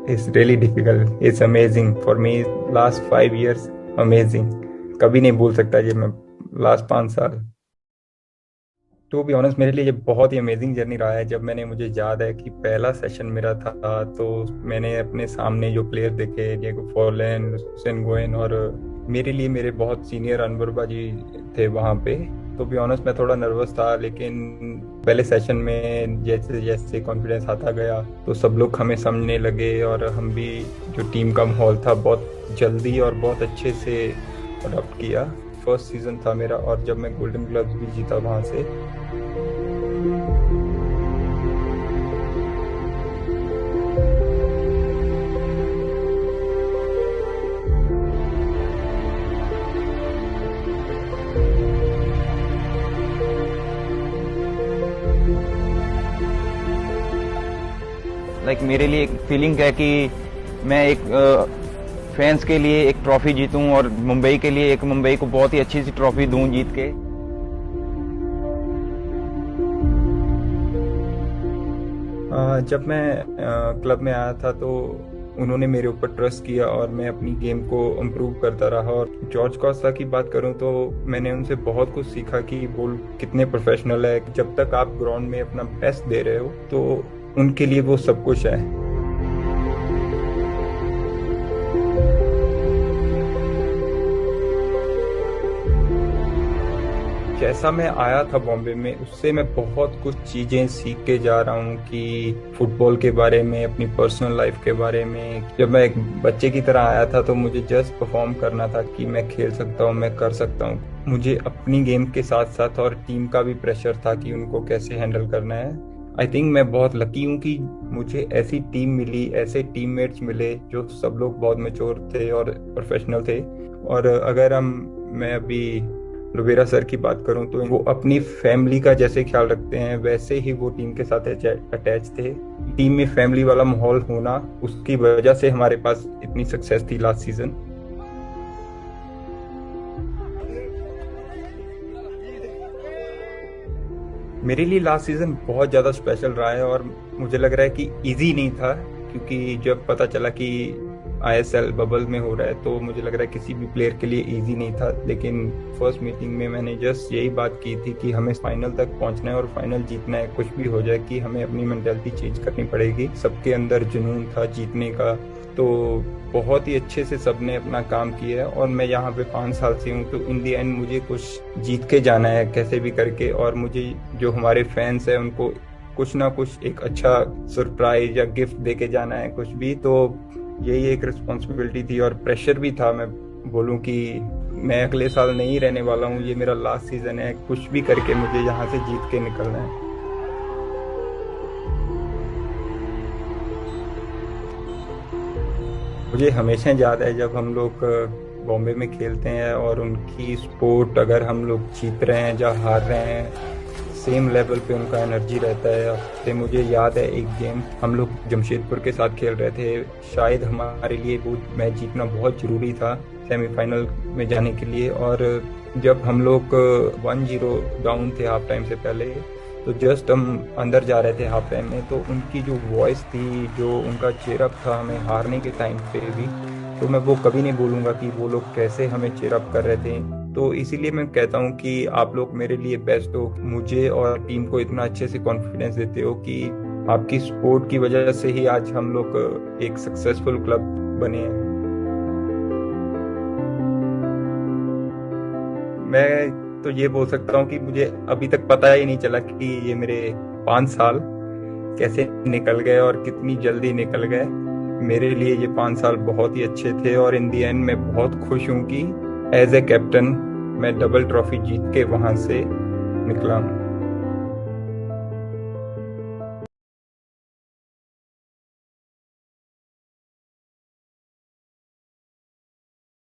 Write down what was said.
It's really difficult. It's amazing for me. Last 5 years, amazing. कभी नहीं भूल सकता ये मैं लास्ट 5 साल। टू बी ऑनेस्ट मेरे लिए ये बहुत ही अमेजिंग जर्नी रहा है। जब मुझे याद है कि पहला सेशन मेरा था, तो मैंने अपने सामने जो प्लेयर देखे, डिएगो फॉर्लैन, हुसैन गोइन, और मेरे लिए मेरे बहुत सीनियर अनवर बाजी थे वहाँ पे। तो बी ऑनेस्ट मैं थोड़ा नर्वस था, लेकिन पहले सेशन में जैसे जैसे कॉन्फिडेंस आता गया तो सब लोग हमें समझने लगे, और हम भी जो टीम का माहौल था बहुत जल्दी और बहुत अच्छे से अडॉप्ट किया। फर्स्ट सीजन था मेरा, और जब मैं गोल्डन ग्लव्स भी जीता वहाँ से। मेरे लिए एक फीलिंग है कि मैं एक फैंस के लिए एक ट्रॉफी जीतूं, और मुंबई के लिए एक मुंबई को बहुत ही अच्छी सी ट्रॉफी दूं जीत के। जब मैं क्लब में आया था तो उन्होंने मेरे ऊपर ट्रस्ट किया, और मैं अपनी गेम को इम्प्रूव करता रहा। और जॉर्ज कोस्टा की बात करूं तो मैंने उनसे बहुत कुछ सीखा कि वो कितने प्रोफेशनल है। जब तक आप ग्राउंड में अपना बेस्ट दे रहे हो तो उनके लिए वो सब कुछ है। जैसा मैं आया था बॉम्बे में, उससे मैं बहुत कुछ चीजें सीख के जा रहा हूँ कि फुटबॉल के बारे में, अपनी पर्सनल लाइफ के बारे में। जब मैं एक बच्चे की तरह आया था तो मुझे जस्ट परफॉर्म करना था कि मैं खेल सकता हूँ, मैं कर सकता हूँ। मुझे अपनी गेम के साथ साथ और टीम का भी प्रेशर था कि उनको कैसे हैंडल करना है। आई थिंक मैं बहुत लकी हूँ कि मुझे ऐसी टीम मिली, ऐसे टीममेट्स मिले जो सब लोग बहुत मैच्योर थे और प्रोफेशनल थे। और अगर मैं अभी लुबेरा सर की बात करूं तो वो अपनी फैमिली का जैसे ख्याल रखते हैं, वैसे ही वो टीम के साथ अटैच थे। टीम में फैमिली वाला माहौल होना, उसकी वजह से हमारे पास इतनी सक्सेस थी लास्ट सीजन। मेरे लिए लास्ट सीजन बहुत ज़्यादा स्पेशल रहा है, और मुझे लग रहा है कि इजी नहीं था, क्योंकि जब पता चला कि आईएसएल बबल में हो रहा है तो मुझे लग रहा है किसी भी प्लेयर के लिए इजी नहीं था। लेकिन फर्स्ट मीटिंग में मैंने जस्ट यही बात की थी कि हमें फाइनल तक पहुंचना है और फाइनल जीतना है। कुछ भी हो जाए कि हमें अपनी मेंटालिटी चेंज करनी पड़ेगी। सबके अंदर जुनून था जीतने का, तो बहुत ही अच्छे से सबने अपना काम किया है। और मैं यहाँ पे 5 साल से हूँ, तो इन दी एंड मुझे कुछ जीत के जाना है कैसे भी करके। और मुझे जो हमारे फैंस हैं उनको कुछ ना कुछ एक अच्छा सरप्राइज या गिफ्ट दे के जाना है, कुछ भी। तो यही एक रिस्पॉन्सिबिलिटी थी और प्रेशर भी था। मैं बोलूं कि मैं अगले साल नहीं रहने वाला हूँ, ये मेरा लास्ट सीजन है। कुछ भी करके मुझे यहाँ से जीत के निकलना है। मुझे हमेशा याद है जब हम लोग बॉम्बे में खेलते हैं और उनकी स्पोर्ट, अगर हम लोग जीत रहे हैं या हार रहे हैं, सेम लेवल पे उनका एनर्जी रहता है। तो मुझे याद है एक गेम हम लोग जमशेदपुर के साथ खेल रहे थे। शायद हमारे लिए वो मैच जीतना बहुत ज़रूरी था सेमीफाइनल में जाने के लिए। और जब हम लोग 1-0 डाउन थे हाफ टाइम से पहले, तो जस्ट हम अंदर जा रहे थे हाफ टाइम में, तो उनकी जो वॉइस थी, जो उनका चेयरअप था हमें हारने के टाइम पे भी, तो मैं वो कभी नहीं भूलूंगा कि वो लोग कैसे हमें चेयरअप कर रहे थे। तो इसीलिए मैं कहता हूँ कि आप लोग मेरे लिए बेस्ट हो। मुझे और टीम को इतना अच्छे से कॉन्फिडेंस देते हो कि आपकी सपोर्ट की वजह से ही आज हम लोग एक सक्सेसफुल क्लब बने हैं। मैं तो ये बोल सकता हूँ कि मुझे अभी तक पता ही नहीं चला कि ये मेरे 5 साल कैसे निकल गए और कितनी जल्दी निकल गए। मेरे लिए ये 5 साल बहुत ही अच्छे थे, और इन दी एंड मैं बहुत खुश हूँ कि एज ए कैप्टन मैं डबल ट्रॉफी जीत के वहां से निकला हूँ।